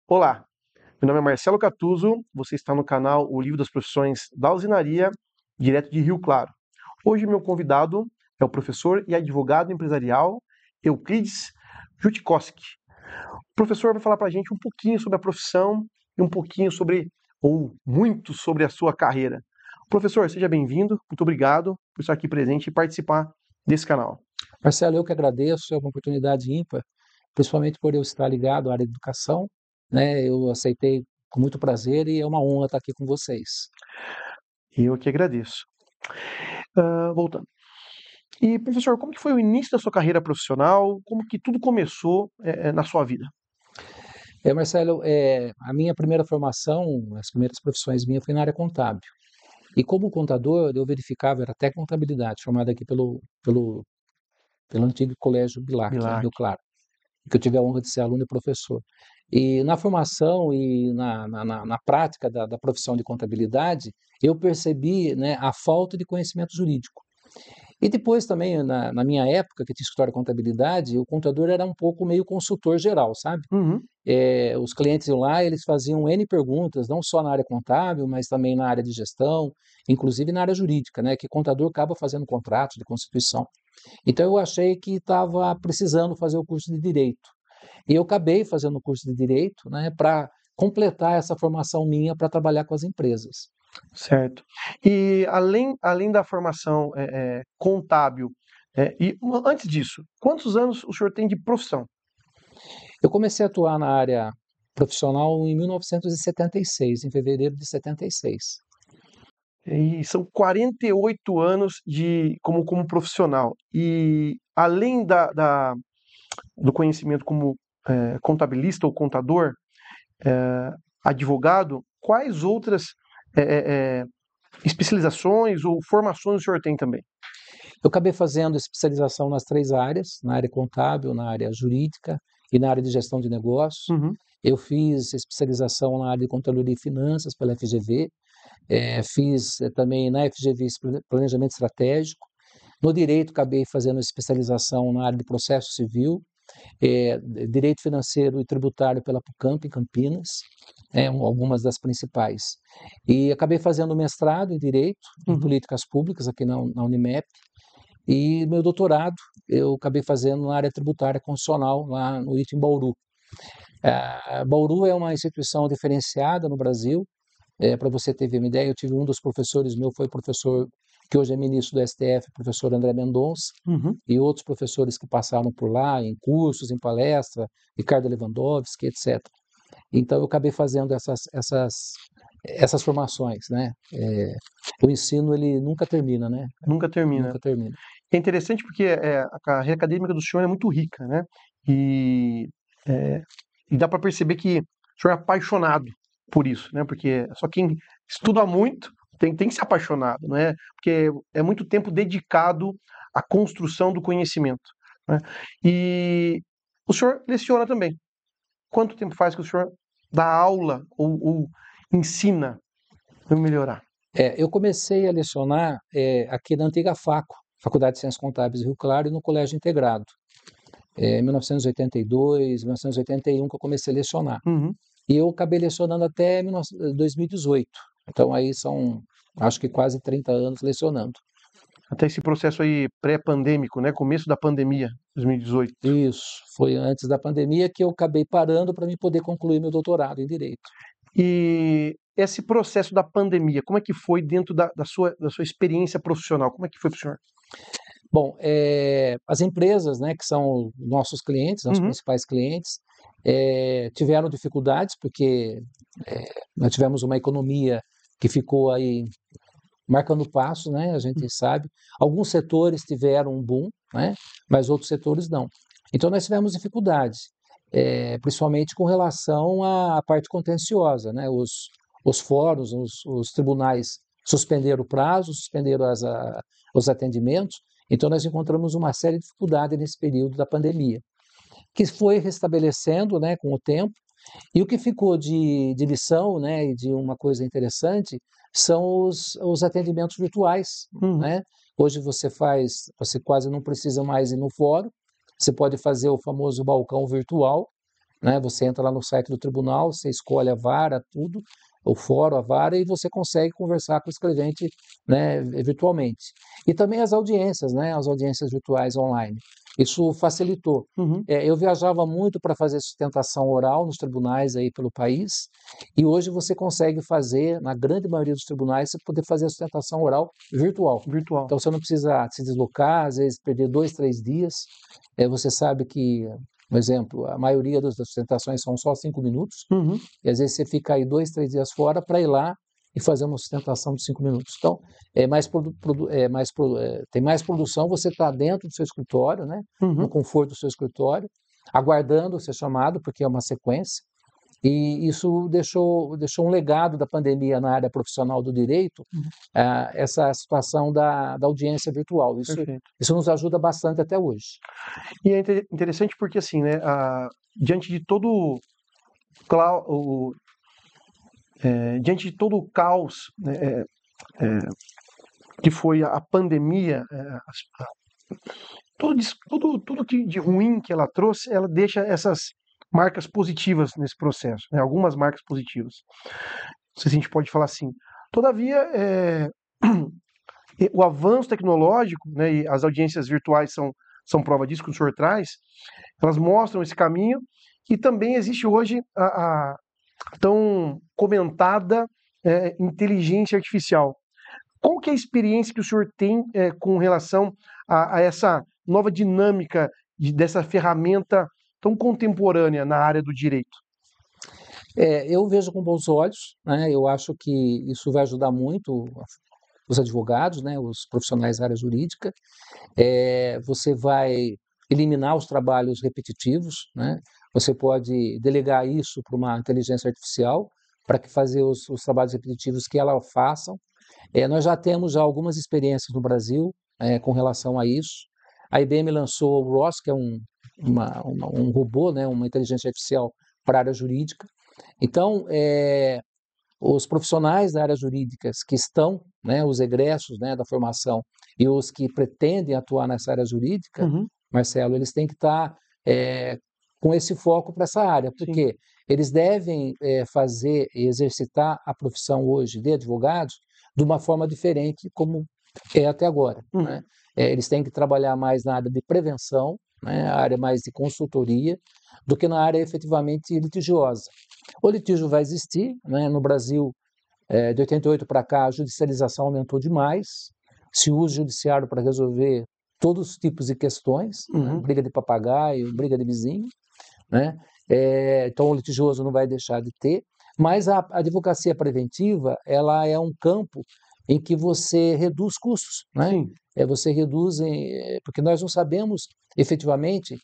Olá, meu nome é Marcelo Catuzzo, você está no canal O Livro das Profissões da Alvenaria, direto de Rio Claro. Hoje meu convidado é o professor e advogado empresarial Euclides Jutkowski. O professor vai falar para a gente um pouquinho sobre a profissão e um pouquinho sobre, ou muito sobre a sua carreira. Professor, seja bem-vindo, muito obrigado por estar aqui presente e participar desse canal. Marcelo, eu que agradeço, é uma oportunidade ímpar, principalmente por eu estar ligado à área de educação, né? Eu aceitei com muito prazer e é uma honra estar aqui com vocês. E eu que agradeço. Voltando. E, professor, como que foi o início da sua carreira profissional? Como que tudo começou na sua vida? Marcelo, a minha primeira formação, as primeiras profissões minhas foi na área contábil. E como contador, eu verificava, era até contabilidade, formado aqui pelo antigo Colégio Bilac, em Bilac. Rio Claro, que eu tive a honra de ser aluno e professor. E na formação e na prática da profissão de contabilidade, eu percebi, né, a falta de conhecimento jurídico. E depois também, na minha época, que tinha escritório de contabilidade, o contador era um pouco meio consultor geral, sabe? Uhum, Os clientes iam lá, eles faziam N perguntas, não só na área contábil, mas também na área de gestão, inclusive na área jurídica, né? Que contador acaba fazendo contratos de constituição. Então eu achei que estava precisando fazer o curso de Direito. E eu acabei fazendo o curso de Direito, né, para completar essa formação minha para trabalhar com as empresas. certo. E além da formação contábil, antes disso, quantos anos o senhor tem de profissão? Eu comecei a atuar na área profissional em 1976, em fevereiro de 76. E são 48 anos como profissional. E além do conhecimento como contabilista ou contador, advogado, quais outras eh, eh, eh, especializações ou formações o senhor tem também? Eu acabei fazendo especialização nas três áreas, na área contábil, na área jurídica e na área de gestão de negócios. Uhum. Eu fiz especialização na área de controladoria e finanças pela FGV, fiz também na FGV planejamento estratégico. No direito, acabei fazendo especialização na área de processo civil, direito financeiro e tributário pela Pucamp, em Campinas, algumas das principais. E acabei fazendo mestrado em direito, em Uhum. políticas públicas aqui na Unimep, e meu doutorado eu acabei fazendo na área tributária constitucional, lá no ITA em Bauru. Bauru é uma instituição diferenciada no Brasil. Para você ter uma ideia, eu tive um dos professores meu, foi o professor que hoje é ministro do STF, professor André Mendonça, Uhum. e outros professores que passaram por lá, em cursos, em palestra, Ricardo Lewandowski, etc. Então, eu acabei fazendo essas formações, né? O ensino, ele nunca termina, né? Nunca termina. Nunca termina. É interessante porque a carreira acadêmica do senhor é muito rica, né? E, é, e dá para perceber que o senhor é apaixonado por isso, né? Porque só quem estuda muito tem que ser apaixonado, não é? Porque é muito tempo dedicado à construção do conhecimento, né? E o senhor leciona também. Quanto tempo faz que o senhor dá aula ou ensina para melhorar? Eu comecei a lecionar aqui na antiga FACO, Faculdade de Ciências Contábeis Rio Claro, e no Colégio Integrado. Em 1982, 1981 que eu comecei a lecionar. Uhum. E eu acabei lecionando até 2018. Então aí são, acho que quase 30 anos lecionando. Até esse processo aí pré-pandêmico, né? Começo da pandemia, 2018. Isso, foi antes da pandemia que eu acabei parando para me poder concluir meu doutorado em Direito. E esse processo da pandemia, como é que foi dentro da sua experiência profissional? Como é que foi para o senhor? Bom, as empresas, né, que são nossos clientes, nossos Uhum, principais clientes, tiveram dificuldades porque nós tivemos uma economia que ficou aí marcando passo, né? A gente sabe. Alguns setores tiveram um boom, né? Mas outros setores não. Então nós tivemos dificuldades, principalmente com relação à parte contenciosa, né? Os fóruns, os tribunais suspenderam o prazo, suspenderam os atendimentos. Então nós encontramos uma série de dificuldades nesse período da pandemia, que foi restabelecendo, né, com o tempo. E o que ficou de lição, né, e de uma coisa interessante, são os atendimentos virtuais, uhum. né? Hoje você quase não precisa mais ir no fórum, você pode fazer o famoso balcão virtual, né? Você entra lá no site do tribunal, você escolhe a vara, tudo, o fórum, a vara, e você consegue conversar com o escrevente, né, virtualmente. E também as audiências, né, as audiências virtuais online. Isso facilitou. Uhum. Eu viajava muito para fazer sustentação oral nos tribunais aí pelo país, e hoje você consegue fazer, na grande maioria dos tribunais, você poder fazer a sustentação oral virtual. Virtual. Então você não precisa se deslocar, às vezes perder 2, 3 dias. Você sabe que, por exemplo, a maioria das sustentações são só 5 minutos, Uhum. e às vezes você fica aí 2, 3 dias fora para ir lá e fazer uma sustentação de 5 minutos. Então, tem mais produção, você está dentro do seu escritório, né, no Uhum. conforto do seu escritório, aguardando ser chamado, porque é uma sequência, e isso deixou um legado da pandemia na área profissional do direito, essa situação da audiência virtual. Perfeito. Isso nos ajuda bastante até hoje. E é interessante porque, assim, né, diante de todo diante de todo o caos, né, que foi a pandemia, tudo que de ruim que ela trouxe, ela deixa essas marcas positivas nesse processo, né, algumas marcas positivas. Não sei se a gente pode falar assim. Todavia, o avanço tecnológico, né, e as audiências virtuais são prova disso que o senhor traz, elas mostram esse caminho, e também existe hoje a tão comentada inteligência artificial. Qual que é a experiência que o senhor tem com relação a essa nova dinâmica dessa ferramenta tão contemporânea na área do direito? Eu vejo com bons olhos, né? Eu acho que isso vai ajudar muito os advogados, né? Os profissionais da área jurídica. Você vai eliminar os trabalhos repetitivos, né? Você pode delegar isso para uma inteligência artificial para que fazer os trabalhos repetitivos que ela façam. Nós já temos já algumas experiências no Brasil com relação a isso. A IBM lançou o ROS, que é um robô, né? Uma inteligência artificial para a área jurídica. Então, os profissionais da área jurídica que estão, né, os egressos, né, da formação e os que pretendem atuar nessa área jurídica, Uhum. Marcelo, eles têm que estar com esse foco para essa área, Sim. porque eles devem fazer e exercitar a profissão hoje de advogados de uma forma diferente como é até agora, Uhum. né? Eles têm que trabalhar mais na área de prevenção, né, a área mais de consultoria, do que na área efetivamente litigiosa. O litígio vai existir, né? No Brasil, de 88 para cá, a judicialização aumentou demais, se usa o judiciário para resolver todos os tipos de questões, né? Uhum. Briga de papagaio, briga de vizinho, né? Então o litigioso não vai deixar de ter, mas a advocacia preventiva, ela é um campo em que você reduz custos, né? Sim. Você reduz, porque nós não sabemos efetivamente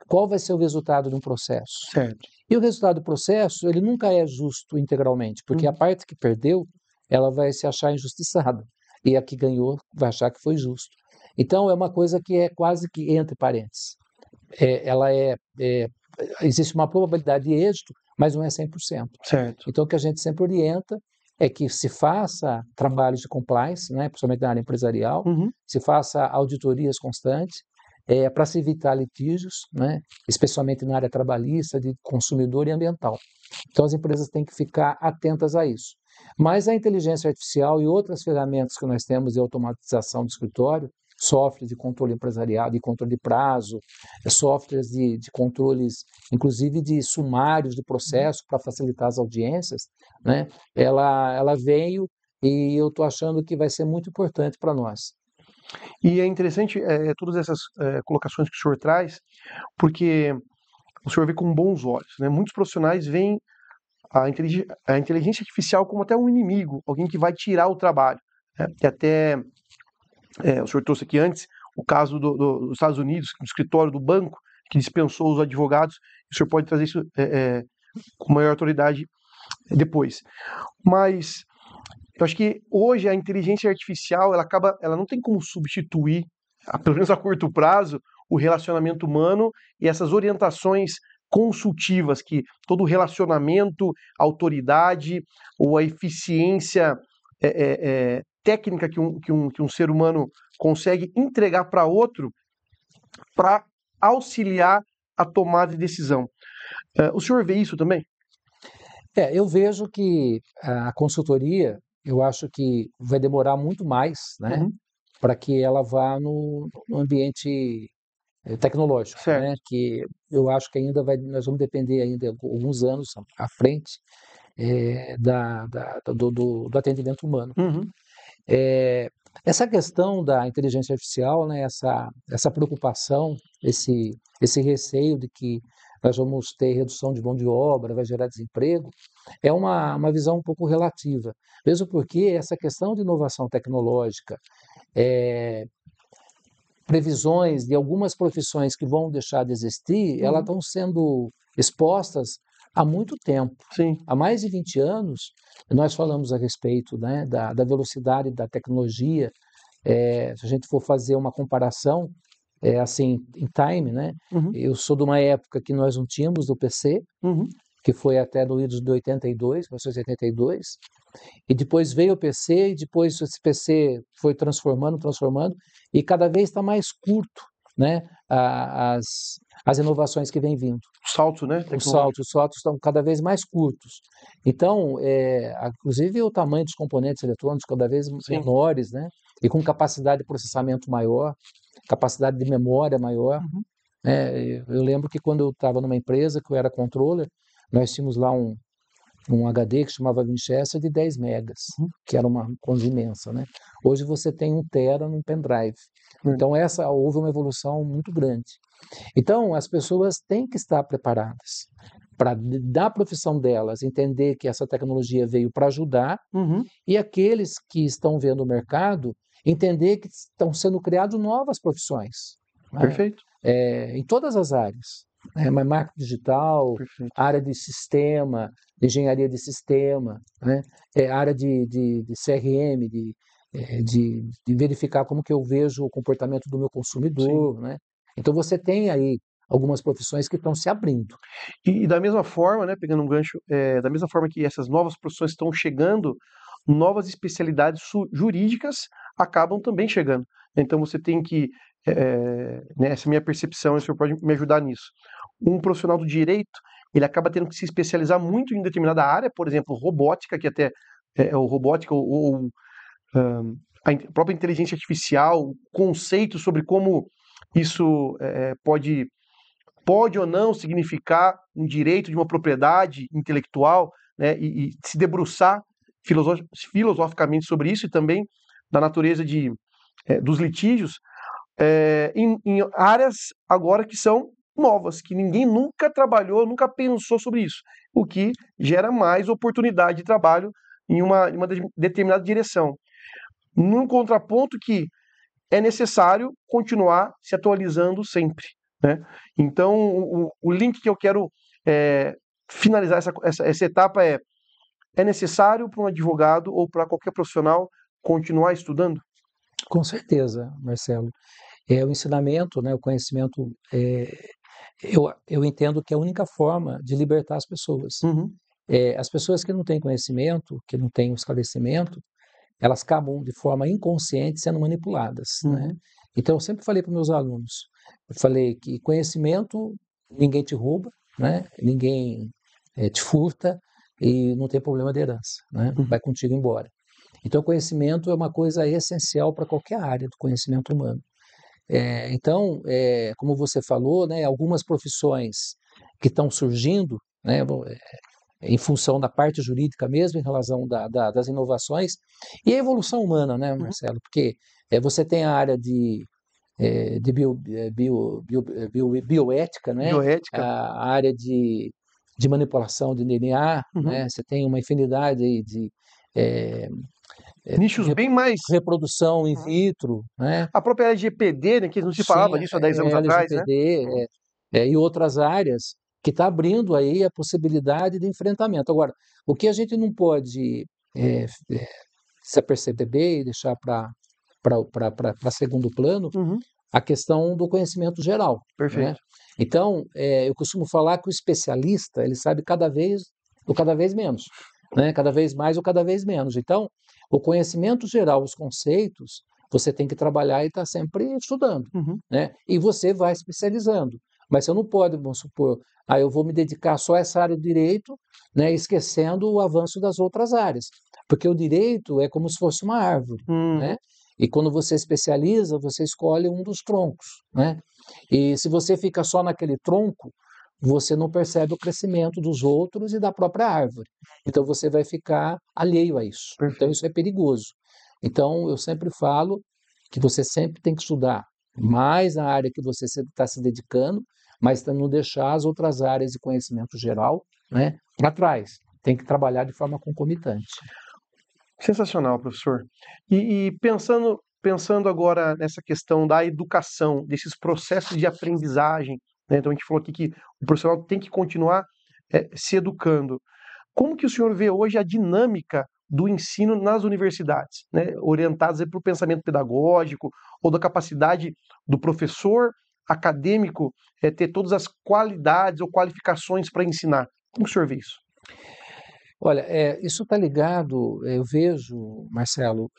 qual vai ser o resultado de um processo. Certo. E o resultado do processo, ele nunca é justo integralmente, porque a parte que perdeu, ela vai se achar injustiçada, e a que ganhou vai achar que foi justo. Então, é uma coisa que é quase que entre parênteses. Existe uma probabilidade de êxito, mas não é 100%. Certo. Então, o que a gente sempre orienta é que se faça trabalhos de compliance, né, principalmente na área empresarial, Uhum. se faça auditorias constantes, para se evitar litígios, né, especialmente na área trabalhista, de consumidor e ambiental. Então, as empresas têm que ficar atentas a isso. Mas a inteligência artificial e outras ferramentas que nós temos de automatização do escritório, softwares de controle empresarial, de controle de prazo, softwares de controles, inclusive de sumários de processo para facilitar as audiências, né? Ela veio e eu estou achando que vai ser muito importante para nós. E é interessante todas essas colocações que o senhor traz, porque o senhor vê com bons olhos, né? Muitos profissionais veem a inteligência artificial como até um inimigo, alguém que vai tirar o trabalho, né? E até o senhor trouxe aqui antes o caso dos Estados Unidos, do escritório do banco, que dispensou os advogados. O senhor pode trazer isso com maior autoridade depois. Mas eu acho que hoje a inteligência artificial ela não tem como substituir, pelo menos a curto prazo, o relacionamento humano e essas orientações consultivas que todo relacionamento, autoridade ou a eficiência técnica que um ser humano consegue entregar para outro para auxiliar a tomada de decisão. O senhor vê isso também? Eu vejo que a consultoria, eu acho que vai demorar muito mais, né, Uhum. para que ela vá no ambiente tecnológico, Certo. né, que eu acho que nós vamos depender ainda alguns anos à frente do atendimento humano. Uhum. Essa questão da inteligência artificial, né, essa preocupação, esse receio de que nós vamos ter redução de mão de obra, vai gerar desemprego, é uma visão um pouco relativa. Mesmo porque essa questão de inovação tecnológica, previsões de algumas profissões que vão deixar de existir, elas estão sendo expostas há muito tempo. Sim. Há mais de 20 anos, nós falamos a respeito, né, da velocidade da tecnologia. Se a gente for fazer uma comparação, assim, em time, né, Uhum. eu sou de uma época que nós não tínhamos do PC, Uhum. que foi até no idos de 1982, e depois veio o PC, e depois esse PC foi transformando, e cada vez está mais curto, né, as inovações que vêm vindo. O salto, né? Os Tecnológico. saltos estão cada vez mais curtos. Então, inclusive o tamanho dos componentes eletrônicos cada vez Sim. menores, né, e com capacidade de processamento maior, capacidade de memória maior. Uhum. Eu lembro que quando eu estava numa empresa, que eu era controller, nós tínhamos lá um HD que chamava Winchester de 10 megas, que era uma coisa imensa, né? Hoje você tem 1 tera num pendrive. Então houve uma evolução muito grande. Então as pessoas têm que estar preparadas para, da profissão delas, entender que essa tecnologia veio para ajudar, Uhum. e aqueles que estão vendo o mercado entender que estão sendo criadas novas profissões, né? Perfeito. Em todas as áreas, né? Marketing digital, Perfeito. área de sistema, de engenharia de sistema, né? Área de CRM, de verificar como que eu vejo o comportamento do meu consumidor, né? Então você tem aí algumas profissões que estão se abrindo. E da mesma forma, né, pegando um gancho, da mesma forma que essas novas profissões estão chegando, novas especialidades jurídicas acabam também chegando. Então você tem que, né, essa é a minha percepção, e o senhor pode me ajudar nisso. Um profissional do direito, ele acaba tendo que se especializar muito em determinada área, por exemplo, robótica, que até o robótica ou a própria inteligência artificial, conceitos sobre como isso pode ou não significar um direito de uma propriedade intelectual, né, e se debruçar filosoficamente sobre isso, e também da natureza dos litígios, em áreas agora que são novas, que ninguém nunca trabalhou, nunca pensou sobre isso, o que gera mais oportunidade de trabalho em uma determinada direção. Num contraponto que é necessário continuar se atualizando sempre, né? Então, o link que eu quero finalizar essa etapa é necessário para um advogado ou para qualquer profissional continuar estudando? Com certeza, Marcelo. O ensinamento, né, o conhecimento, eu entendo que é a única forma de libertar as pessoas. Uhum. As pessoas que não têm conhecimento, que não têm esclarecimento, elas acabam de forma inconsciente sendo manipuladas, né? Uhum. Então eu sempre falei para meus alunos, eu falei que conhecimento ninguém te rouba, né? Ninguém te furta, e não tem problema de herança, né? Uhum. Vai contigo embora. Então conhecimento é uma coisa essencial para qualquer área do conhecimento humano. Então, como você falou, né, algumas profissões que estão surgindo, né, em função da parte jurídica mesmo, em relação das inovações, e a evolução humana, né, Uhum. Marcelo? Porque você tem a área de bioética, né? Bioética. A área de manipulação de DNA, Uhum. né? Você tem uma infinidade aí de Nichos bem mais. reprodução in vitro, né? A própria LGPD, né, que não se falava Sim, disso há 10 anos atrás, né? LGPD e outras áreas que está abrindo aí a possibilidade de enfrentamento. Agora, o que a gente não pode se aperceber e deixar para segundo plano, Uhum. a questão do conhecimento geral, né? Perfeito. Então, eu costumo falar que o especialista, ele sabe cada vez menos, né? Cada vez mais ou cada vez menos. Então, o conhecimento geral, os conceitos, você tem que trabalhar e estar sempre estudando, Uhum. né? E você vai especializando. Mas você não pode, vamos supor, eu vou me dedicar só a essa área do direito, né, esquecendo o avanço das outras áreas. Porque o direito é como se fosse uma árvore, Uhum. né? E quando você especializa, você escolhe um dos troncos, né? E se você fica só naquele tronco, você não percebe o crescimento dos outros e da própria árvore. Então você vai ficar alheio a isso. Então Perfeito. isso é perigoso. Então eu sempre falo que você sempre tem que estudar mais a área que você está se dedicando, mas não deixar as outras áreas de conhecimento geral, né, para trás. Tem que trabalhar de forma concomitante. Sensacional, professor. E pensando agora nessa questão da educação, desses processos de aprendizagem, né? Então a gente falou aqui que o profissional tem que continuar se educando. Como que o senhor vê hoje a dinâmica do ensino nas universidades, né? Orientadas para o pensamento pedagógico ou da capacidade do professor acadêmico ter todas as qualidades ou qualificações para ensinar? Como o senhor vê isso? Olha, isso está ligado, eu vejo, Marcelo,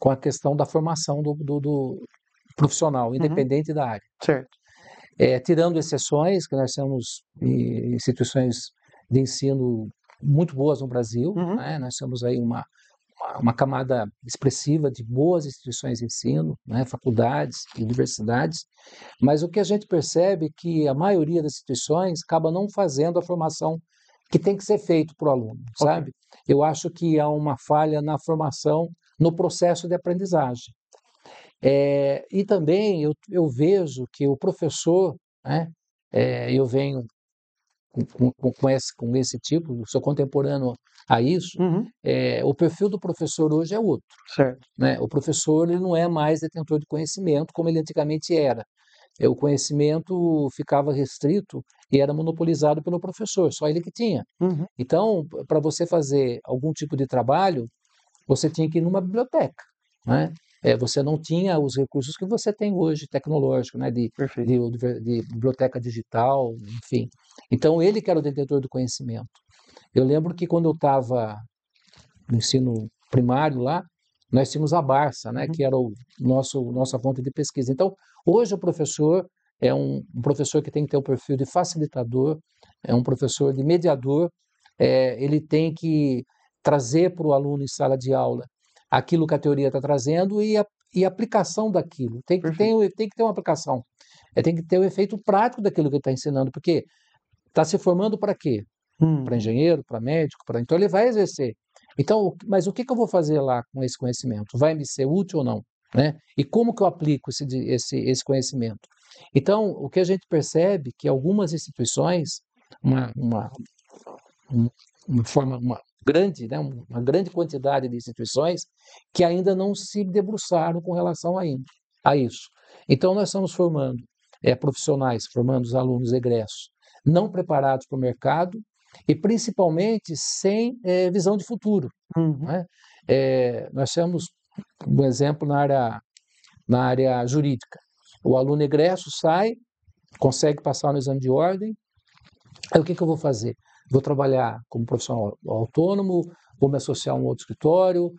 com a questão da formação do profissional, Uhum, independente da área. certo. Tirando exceções, que nós temos instituições de ensino muito boas no Brasil, Uhum, né? Nós temos aí uma camada expressiva de boas instituições de ensino, né? Faculdades e universidades, mas o que a gente percebe é que a maioria das instituições acaba não fazendo a formação que tem que ser feito para o aluno, ok. sabe? Eu acho que há uma falha na formação, no processo de aprendizagem. E também eu vejo que o professor, né, eu venho com esse tipo, sou contemporâneo a isso, Uhum, o perfil do professor hoje é outro, certo. né? O professor ele não é mais detentor de conhecimento como ele antigamente era. O conhecimento ficava restrito e era monopolizado pelo professor, só ele que tinha. Uhum, Então, para você fazer algum tipo de trabalho, você tinha que ir numa biblioteca, né? Você não tinha os recursos que você tem hoje, tecnológico, né? perfeito. De biblioteca digital, enfim. Então, ele que era o detentor do conhecimento. Eu lembro que quando eu estava no ensino primário lá, nós tínhamos a Barça, né? Uhum, Que era nossa fonte de pesquisa. Então, hoje o professor é um professor que tem que ter o perfil de facilitador, é um professor de mediador, ele tem que trazer para o aluno em sala de aula aquilo que a teoria está trazendo e a aplicação daquilo. perfeito. Tem que ter uma aplicação. Tem que ter o efeito prático daquilo que ele está ensinando, porque está se formando para quê? Para Uhum, engenheiro, para médico, então ele vai exercer. Então, mas o que eu vou fazer lá com esse conhecimento? Vai me ser útil ou não? Né? E como que eu aplico esse conhecimento? Então, o que a gente percebe é que algumas instituições, uma, uma, uma grande, né, uma grande quantidade de instituições que ainda não se debruçaram com relação a isso. Então, nós estamos formando profissionais, formando os alunos egressos, não preparados para o mercado e principalmente sem visão de futuro. uhum, Né? Nós temos um exemplo na área jurídica. O aluno egresso sai, consegue passar no exame de ordem, aí o que eu vou fazer? Vou trabalhar como profissional autônomo, vou me associar a um outro escritório,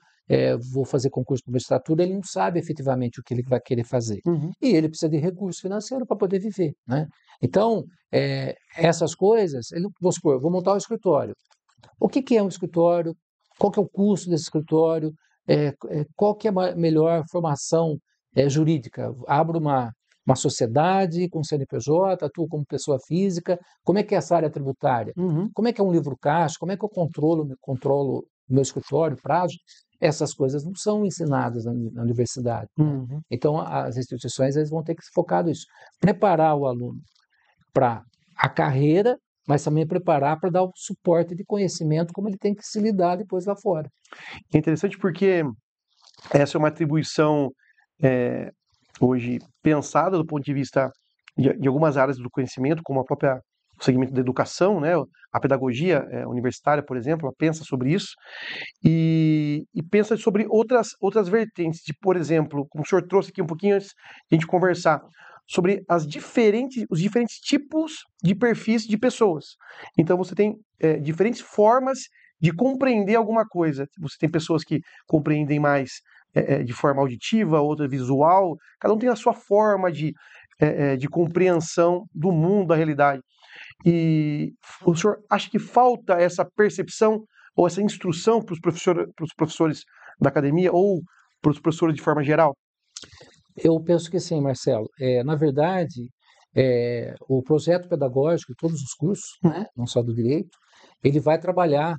vou fazer concurso de magistratura, ele não sabe efetivamente o que ele vai querer fazer. uhum, E ele precisa de recurso financeiro para poder viver. Né? Então, essas coisas, vamos supor, eu vou montar um escritório. O que é um escritório? Qual que é o custo desse escritório? Qual que é a melhor formação jurídica? Abro uma sociedade com CNPJ, atuo como pessoa física, como é que é essa área tributária? uhum, Como é que é um livro caixa? Como é que eu controlo o meu escritório, prazo? Essas coisas não são ensinadas na universidade. Né? uhum. Então, as instituições eles vão ter que se focar nisso. Preparar o aluno para a carreira, mas também preparar para dar o suporte de conhecimento, como ele tem que se lidar depois lá fora. É interessante porque essa é uma atribuição eh, hoje pensada do ponto de vista de algumas áreas do conhecimento, como a própria o segmento da educação, né? A pedagogia universitária, por exemplo, ela pensa sobre isso e pensa sobre outras vertentes, de, por exemplo, como o senhor trouxe aqui um pouquinho antes de a gente conversar, sobre os diferentes tipos de perfis de pessoas. Então você tem diferentes formas de compreender alguma coisa. Você tem pessoas que compreendem mais de forma auditiva, outra visual, cada um tem a sua forma de de compreensão do mundo, da realidade. E o senhor acha que falta essa percepção ou essa instrução para os professores da academia ou para os professores de forma geral? Eu penso que sim, Marcelo. Na verdade, o projeto pedagógico, todos os cursos, né, não só do direito, ele vai trabalhar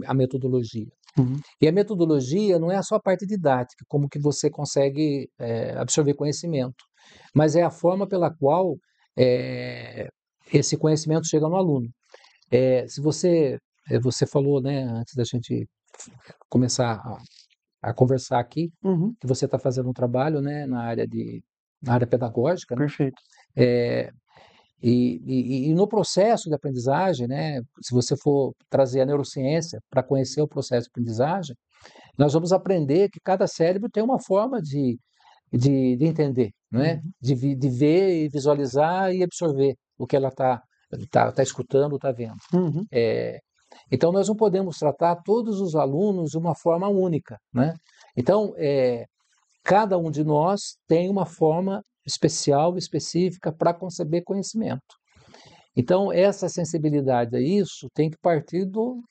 a metodologia. Uhum. E a metodologia não é só a parte didática, como que você consegue absorver conhecimento, mas é a forma pela qual esse conhecimento chega no aluno. Se você falou, né, antes da gente começar a conversar aqui, Uhum. que você está fazendo um trabalho, né, na área pedagógica, né? Perfeito. E no processo de aprendizagem, né, se você for trazer a neurociência para conhecer o processo de aprendizagem, nós vamos aprender que cada cérebro tem uma forma de entender, né? De ver e visualizar e absorver o que ela está escutando, está vendo. Uhum. Então, nós não podemos tratar todos os alunos de uma forma única, né? Então, cada um de nós tem uma forma especial, específica para conceber conhecimento. Então, essa sensibilidade a isso tem que partir do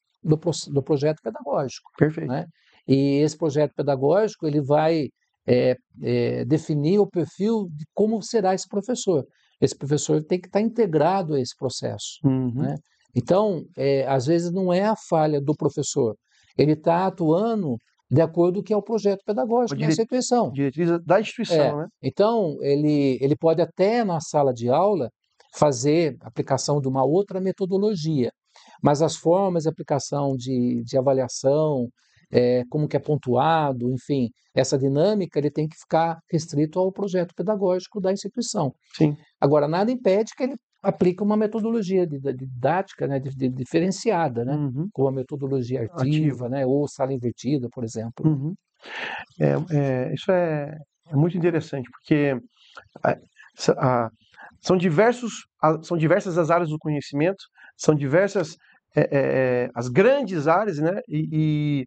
projeto pedagógico, Perfeito. né? E esse projeto pedagógico ele vai definir o perfil de como será esse professor. Esse professor tem que estar integrado a esse processo, Uhum. né? Então, às vezes não é a falha do professor, ele está atuando de acordo com o que é o projeto pedagógico da instituição. Diretriz da instituição, né? Então, ele pode até na sala de aula fazer aplicação de uma outra metodologia, mas as formas de aplicação de avaliação, como que é pontuado, enfim, essa dinâmica ele tem que ficar restrito ao projeto pedagógico da instituição. Sim. Agora, nada impede que ele aplique uma metodologia didática, né, diferenciada, né, Uhum. como a metodologia ativa, né, ou sala invertida, por exemplo. Uhum. Isso é muito interessante, porque são diversas as áreas do conhecimento, são diversas as grandes áreas, né? E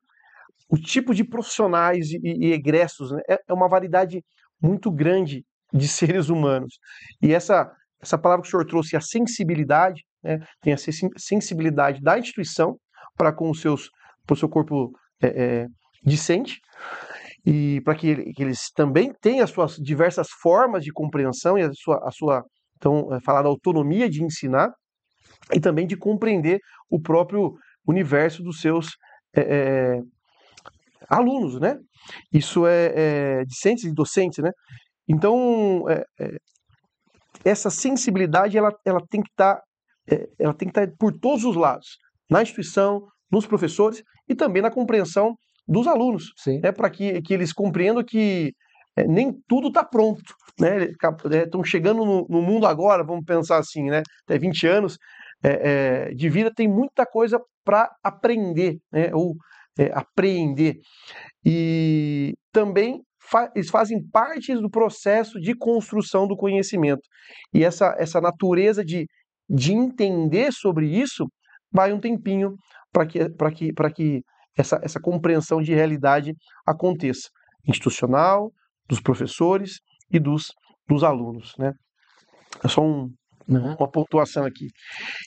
o tipo de profissionais e egressos, né? É uma variedade muito grande de seres humanos. E essa palavra que o senhor trouxe, a sensibilidade, né? Tem a sensibilidade da instituição para com o seu corpo discente, e para que eles também tenham as suas diversas formas de compreensão e a sua então, falar da autonomia de ensinar e também de compreender o próprio universo dos seus alunos, né? Isso é discentes e docentes, né? Então, essa sensibilidade ela tem que estar por todos os lados, na instituição, nos professores e também na compreensão dos alunos, né? Para que eles compreendam que nem tudo está pronto, né? Estão chegando no mundo agora, vamos pensar assim, né? Até 20 anos de vida, tem muita coisa para aprender, né? Ou apreender. E também eles fazem parte do processo de construção do conhecimento. E essa natureza de entender sobre isso vai um tempinho para que essa compreensão de realidade aconteça. Institucional, dos professores e dos alunos, né? É só uma pontuação aqui.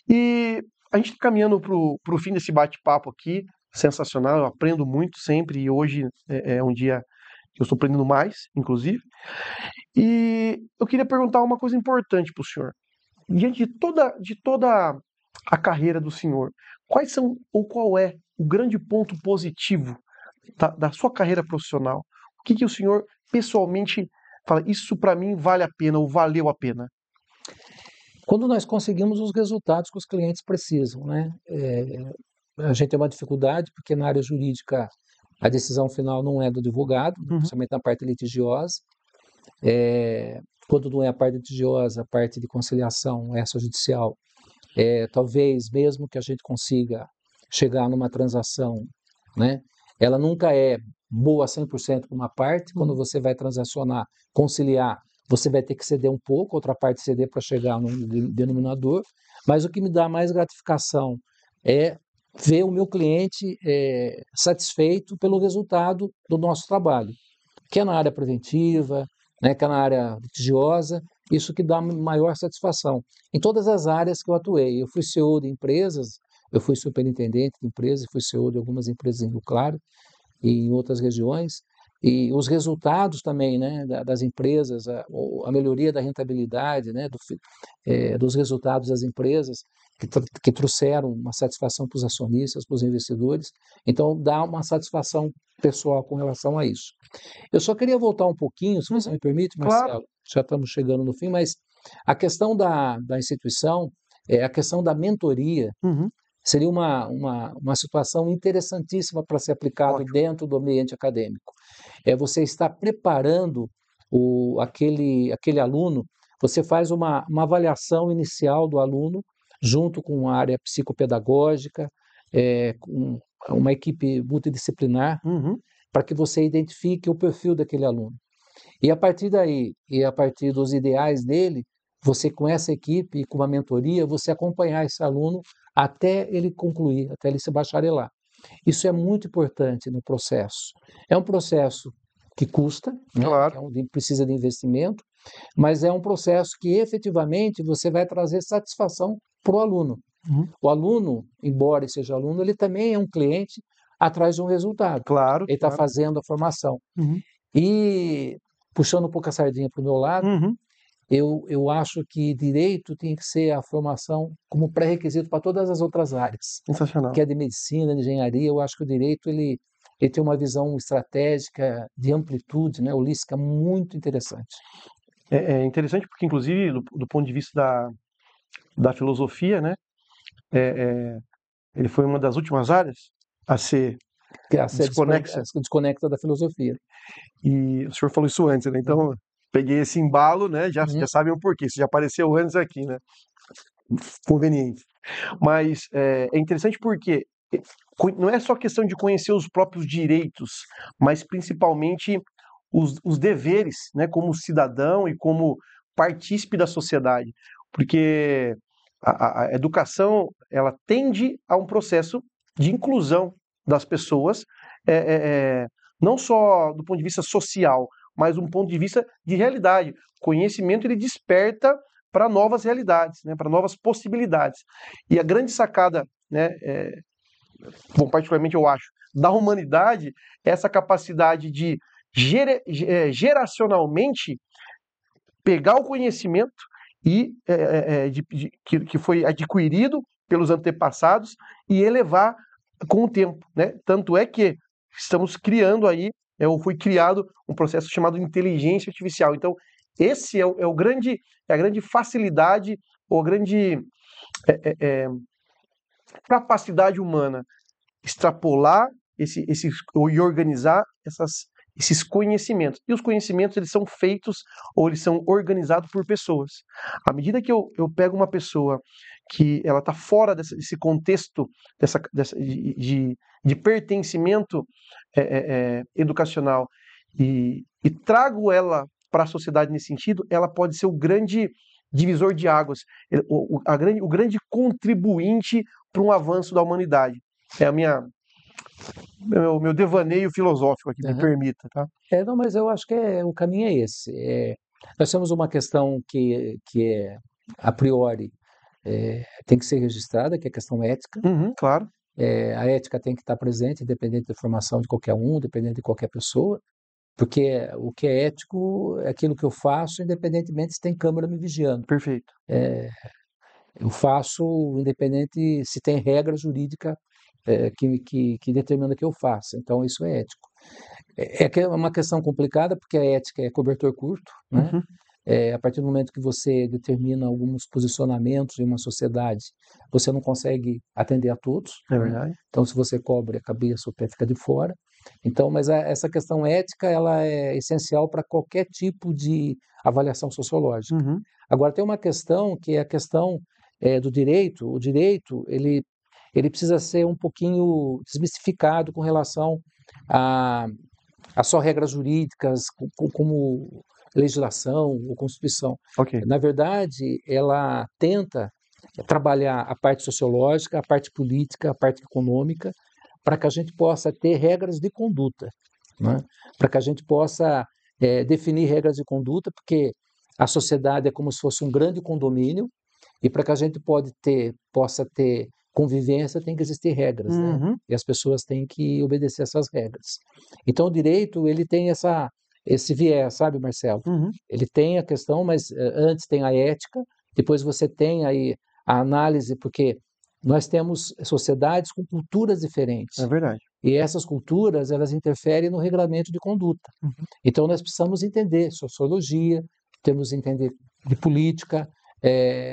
E a gente está caminhando para o fim desse bate-papo aqui, sensacional, eu aprendo muito sempre, e hoje é um dia que eu estou aprendendo mais, inclusive. E eu queria perguntar uma coisa importante para o senhor. Diante de toda a carreira do senhor, quais são ou qual é o grande ponto positivo da sua carreira profissional? O que o senhor pessoalmente fala, isso para mim vale a pena ou valeu a pena? Quando nós conseguimos os resultados que os clientes precisam, né? A gente tem uma dificuldade porque na área jurídica a decisão final não é do advogado, principalmente na parte litigiosa. Quando não é a parte litigiosa, a parte de conciliação extrajudicial, talvez mesmo que a gente consiga chegar numa transação, né? Ela nunca é boa 100% para uma parte. Quando você vai transacionar, conciliar, você vai ter que ceder um pouco, outra parte ceder para chegar no denominador. Mas o que me dá mais gratificação é ver o meu cliente satisfeito pelo resultado do nosso trabalho, que é na área preventiva, né, que é na área litigiosa, isso que dá maior satisfação. Em todas as áreas que eu atuei, eu fui CEO de empresas, eu fui superintendente de empresas, fui CEO de algumas empresas em Rio Claro e em outras regiões, e os resultados também, né, das empresas, a melhoria da rentabilidade, né, dos resultados das empresas, que trouxeram uma satisfação para os acionistas, para os investidores, então dá uma satisfação pessoal com relação a isso. Eu só queria voltar um pouquinho, se você me permite, Claro. Marcelo, já estamos chegando no fim, mas a questão da instituição, a questão da mentoria, Uhum. seria uma situação interessantíssima para ser aplicado Ótimo. dentro do ambiente acadêmico. É você estar preparando aquele aluno, você faz uma avaliação inicial do aluno, junto com a área psicopedagógica, com uma equipe multidisciplinar, Uhum. para que você identifique o perfil daquele aluno. E a partir daí, e a partir dos ideais dele, você com essa equipe e com uma mentoria, você acompanhar esse aluno até ele concluir, até ele se bacharelar. Isso é muito importante no processo. É um processo que custa, né? Claro. Que precisa de investimento, mas é um processo que efetivamente você vai trazer satisfação para o aluno. Uhum. O aluno, embora seja aluno, ele também é um cliente atrás de um resultado. Claro, Ele está claro. fazendo a formação. Uhum. E, puxando um pouco a sardinha para o meu lado, Uhum. eu acho que direito tem que ser a formação como pré-requisito para todas as outras áreas, Sensacional. que é de medicina, de engenharia. Eu acho que o direito ele tem uma visão estratégica de amplitude, né, holística, muito interessante. É interessante porque, inclusive, do ponto de vista da filosofia, né, ele foi uma das últimas áreas a ser Que é a ser desconexa. desconecta da filosofia. E o senhor falou isso antes, né? Então, peguei esse embalo, né? Já sabem o porquê. Isso já apareceu antes aqui, né? Conveniente. Mas é interessante porque não é só questão de conhecer os próprios direitos, mas principalmente os deveres, né? Como cidadão e como partícipe da sociedade. Porque a educação, ela tende a um processo de inclusão das pessoas, é, é, é, não só do ponto de vista social, mas do ponto de vista de realidade. O conhecimento ele desperta para novas realidades, né, para novas possibilidades. E a grande sacada, né, bom, particularmente eu acho, da humanidade é essa capacidade de geracionalmente pegar o conhecimento que foi adquirido pelos antepassados e elevar com o tempo, né? Tanto é que estamos criando aí, ou foi criado um processo chamado inteligência artificial. Então, esse é o grande, a grande facilidade, ou a grande capacidade humana, extrapolar e organizar esses conhecimentos. E os conhecimentos, eles são feitos ou eles são organizados por pessoas. À medida que eu pego uma pessoa que ela está fora desse contexto de pertencimento educacional e trago ela para a sociedade nesse sentido, ela pode ser o grande divisor de águas, o grande contribuinte para um avanço da humanidade. É meu devaneio filosófico aqui, me permita, tá? Não, mas eu acho que o caminho é esse. Nós temos uma questão que é, a priori, tem que ser registrada, que é a questão ética. Uhum, claro. A ética tem que estar presente, independente da formação de qualquer um, independente de qualquer pessoa, porque o que é ético é aquilo que eu faço, independentemente se tem câmera me vigiando. Perfeito. Eu faço independente se tem regra jurídica que determina que eu faça. Então, isso é ético. É uma questão complicada, porque a ética é cobertor curto, né? Uhum. A partir do momento que você determina alguns posicionamentos em uma sociedade, você não consegue atender a todos, É né? verdade. Então, se você cobre a cabeça, o pé fica de fora. Então, mas essa questão ética, ela é essencial para qualquer tipo de avaliação sociológica. Uhum. Agora, tem uma questão que é a questão do direito. O direito, ele precisa ser um pouquinho desmistificado com relação a só regras jurídicas, como legislação ou Constituição. Ok. Na verdade, ela tenta trabalhar a parte sociológica, a parte política, a parte econômica, para que a gente possa ter regras de conduta, né? Para que a gente possa definir regras de conduta, porque a sociedade é como se fosse um grande condomínio, e para que a gente possa ter convivência, tem que existir regras, né? Uhum. E as pessoas têm que obedecer essas regras. Então, o direito, ele tem esse viés, sabe, Marcelo? Uhum. Ele tem a questão, mas antes tem a ética, depois você tem aí a análise, porque nós temos sociedades com culturas diferentes. É verdade. E essas culturas, elas interferem no regramento de conduta. Uhum. Então, nós precisamos entender sociologia, temos que entender de política,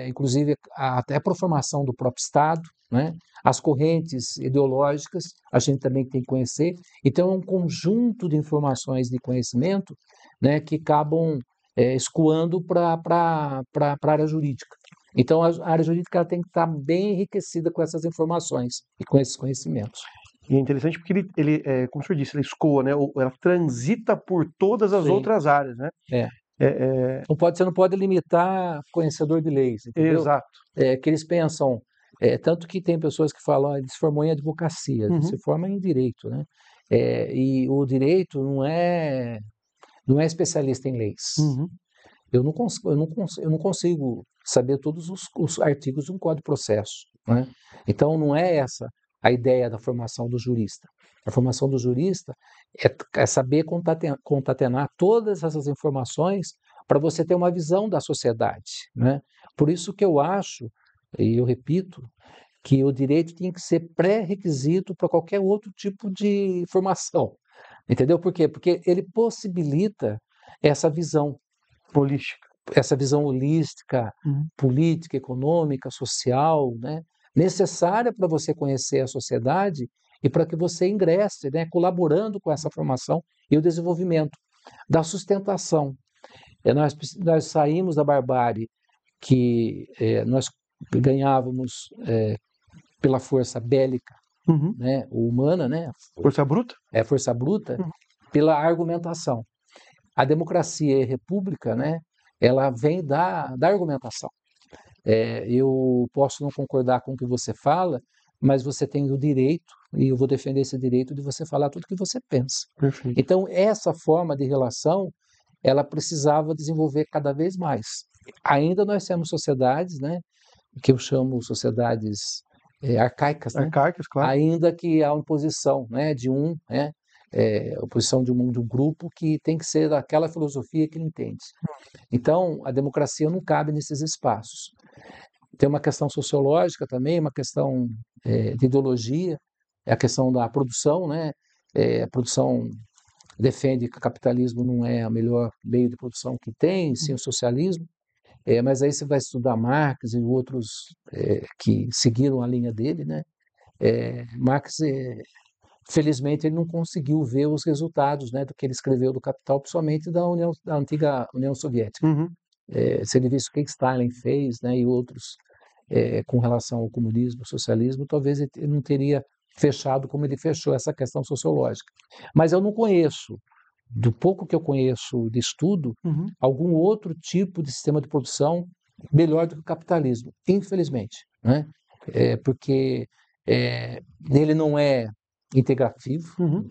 inclusive até para a formação do próprio Estado, né? As correntes ideológicas, a gente também tem que conhecer. Então, é um conjunto de informações de conhecimento, né, que acabam escoando para a área jurídica. Então, a área jurídica ela tem que estar bem enriquecida com essas informações e com esses conhecimentos. E é interessante porque como o senhor disse, ele escoa, né? Ela transita por todas as Sim. outras áreas, né? É. Você não pode limitar conhecedor de leis, entendeu? Exato. Que eles pensam, tanto que tem pessoas que falam, ele se formou em advocacia, Uhum. se forma em direito, né? E o direito não é especialista em leis. Uhum. Eu não consigo saber todos os artigos de um Código de Processo, né? Então, não é essa a ideia da formação do jurista. A formação do jurista é saber concatenar todas essas informações para você ter uma visão da sociedade, né? Por isso que eu acho, e eu repito, que o direito tem que ser pré-requisito para qualquer outro tipo de formação. Entendeu por quê? Porque ele possibilita essa visão holística, Uhum. política, econômica, social, né, necessária para você conhecer a sociedade e para que você ingresse, né, colaborando com essa formação e o desenvolvimento da sustentação. Nós saímos da barbárie que nós ganhávamos pela força bélica, Uhum. né, humana, né, Força bruta? força bruta, Uhum. pela argumentação. A democracia e a república, né, ela vem da argumentação. Eu posso não concordar com o que você fala, mas você tem o direito, e eu vou defender esse direito de você falar tudo o que você pensa. Perfeito. Então, essa forma de relação, ela precisava desenvolver cada vez mais. Ainda nós temos sociedades, né, que eu chamo sociedades arcaicas, né? Arcaicas, claro. Ainda que há uma imposição, né, de né, oposição de um grupo que tem que ser daquela filosofia que ele entende. Então, a democracia não cabe nesses espaços. Tem uma questão sociológica também, uma questão de ideologia, é a questão da produção, né? A produção defende que o capitalismo não é o melhor meio de produção que tem, sim o socialismo, mas aí você vai estudar Marx e outros que seguiram a linha dele, né? Marx, felizmente, ele não conseguiu ver os resultados, né, do que ele escreveu do Capital, principalmente da antiga União Soviética. Uhum. Se ele visse o que Stalin fez, né, e outros com relação ao comunismo, ao socialismo, talvez ele não teria fechado como ele fechou essa questão sociológica. Mas eu não conheço, do pouco que eu conheço de estudo, Uhum. algum outro tipo de sistema de produção melhor do que o capitalismo, infelizmente, né? Porque ele não é integrativo, Uhum.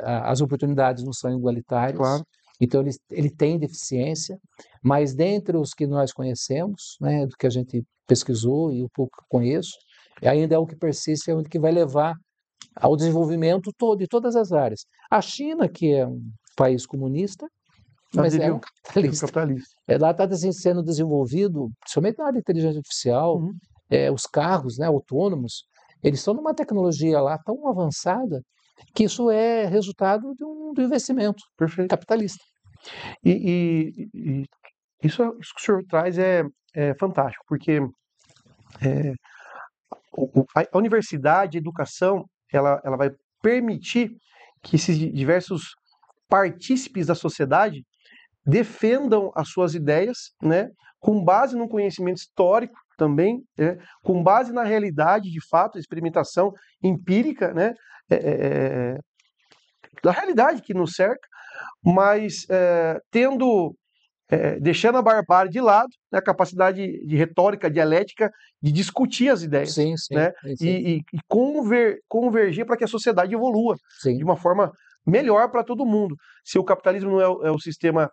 as oportunidades não são igualitárias, Claro. então ele tem deficiência, mas dentre os que nós conhecemos, né, do que a gente pesquisou e o pouco que conheço, ainda é o que persiste, é o que vai levar ao desenvolvimento todo, de todas as áreas. A China, que é um país comunista, mas é um capitalista. Lá está sendo desenvolvido, principalmente na área de inteligência artificial, Uhum. Os carros, né, autônomos, eles estão numa tecnologia lá tão avançada que isso é resultado de um investimento capitalista. E isso que o senhor traz é fantástico, porque a universidade, a educação, ela vai permitir que esses diversos partícipes da sociedade defendam as suas ideias, né, com base no conhecimento histórico também, né, com base na realidade, de fato, experimentação empírica, né, da realidade que nos cerca, mas deixando a barbárie de lado, né, a capacidade de retórica, dialética, de discutir as ideias, sim, né, sim. e convergir para que a sociedade evolua sim. de uma forma melhor para todo mundo. Se o capitalismo não é o sistema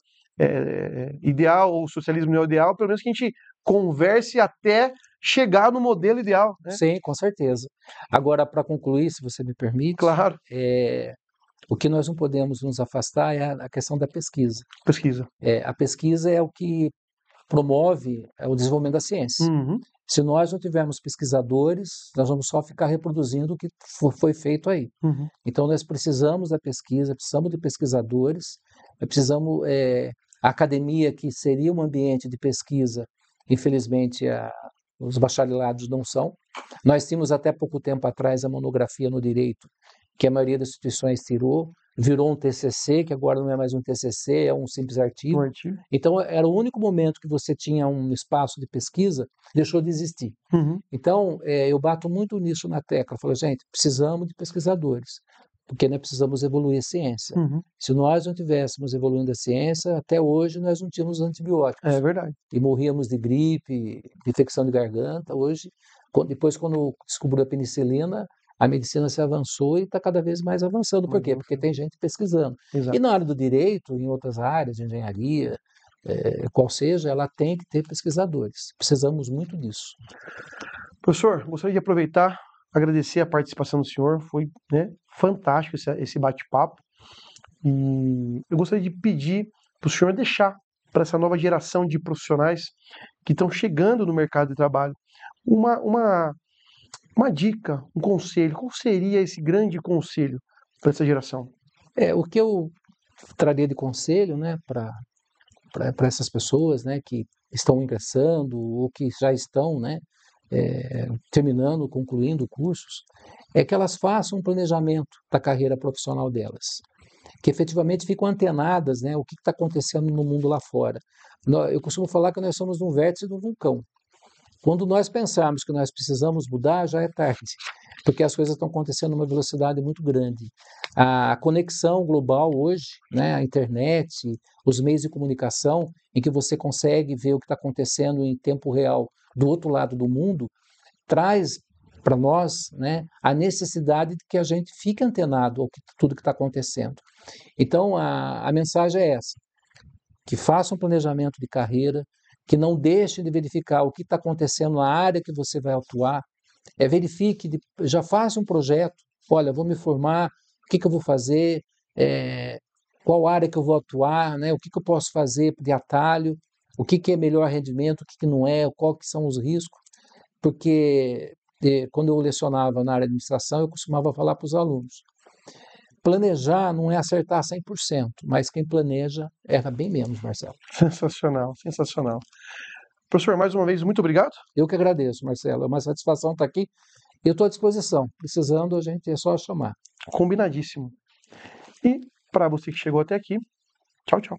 ideal, ou o socialismo não é o ideal, pelo menos que a gente converse até chegar no modelo ideal, né? Sim, com certeza. Agora, para concluir, se você me permite, Claro, o que nós não podemos nos afastar é a questão da pesquisa. pesquisa. A pesquisa é o que promove o desenvolvimento da ciência. Uhum, Se nós não tivermos pesquisadores, nós vamos só ficar reproduzindo o que foi feito aí. uhum. Então, nós precisamos da pesquisa, precisamos de pesquisadores, precisamos. A academia, que seria um ambiente de pesquisa, infelizmente, os bacharelados não são. Nós tínhamos até pouco tempo atrás a monografia no direito, que a maioria das instituições tirou, virou um TCC, que agora não é mais um TCC, é um simples artigo. Um artigo. Então, era o único momento que você tinha um espaço de pesquisa, deixou de existir. Uhum, Então, eu bato muito nisso na tecla. Falo, gente, precisamos de pesquisadores, porque nós precisamos evoluir a ciência. uhum. Se nós não tivéssemos evoluindo a ciência, até hoje nós não tínhamos antibióticos. É verdade. E morríamos de gripe, de infecção de garganta. Hoje, depois quando descobriu a penicilina, a medicina se avançou e está cada vez mais avançando. Por quê? Porque tem gente pesquisando. Exato. E na área do direito, em outras áreas, de engenharia, qual seja, ela tem que ter pesquisadores. Precisamos muito disso. Professor, gostaria de aproveitar, agradecer a participação do senhor, foi, né, fantástico esse bate-papo. E eu gostaria de pedir para o senhor deixar para essa nova geração de profissionais que estão chegando no mercado de trabalho uma dica, um conselho. Qual seria esse grande conselho para essa geração? O que eu traria de conselho, né, para essas pessoas, né, que estão ingressando ou que já estão, né, terminando, concluindo cursos, é que elas façam um planejamento da carreira profissional delas, que efetivamente ficam antenadas, né, o que está acontecendo no mundo lá fora. Eu costumo falar que nós somos no vértice do vulcão. Quando nós pensarmos que nós precisamos mudar, já é tarde, porque as coisas estão acontecendo numa velocidade muito grande. A conexão global hoje, né, a internet, os meios de comunicação, em que você consegue ver o que está acontecendo em tempo real do outro lado do mundo, traz para nós, né, a necessidade de que a gente fique antenado ao tudo que está acontecendo. Então, a mensagem é essa, que faça um planejamento de carreira, que não deixe de verificar o que está acontecendo na área que você vai atuar, verifique, já faça um projeto, olha, vou me formar, o que eu vou fazer, qual área que eu vou atuar, né, o que eu posso fazer de atalho, o que é melhor rendimento, o que não é, qual que são os riscos, porque quando eu lecionava na área de administração, eu costumava falar para os alunos, planejar não é acertar 100%, mas quem planeja erra bem menos, Marcelo. Sensacional, sensacional. Professor, mais uma vez, muito obrigado. Eu que agradeço, Marcelo. É uma satisfação estar aqui. Eu estou à disposição. Precisando, a gente é só chamar. Combinadíssimo. E para você que chegou até aqui, tchau, tchau.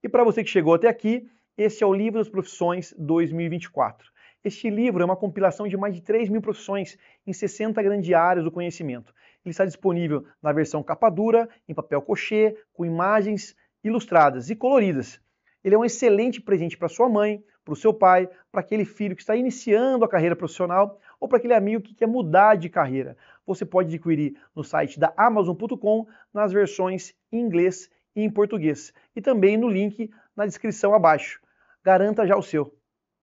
E para você que chegou até aqui, esse é o Livro das Profissões 2024. Este livro é uma compilação de mais de 3.000 profissões em 60 grandes áreas do conhecimento. Ele está disponível na versão capa dura, em papel cochê, com imagens ilustradas e coloridas. Ele é um excelente presente para sua mãe, para o seu pai, para aquele filho que está iniciando a carreira profissional ou para aquele amigo que quer mudar de carreira. Você pode adquirir no site da Amazon.com nas versões em inglês e em português. E também no link na descrição abaixo. Garanta já o seu.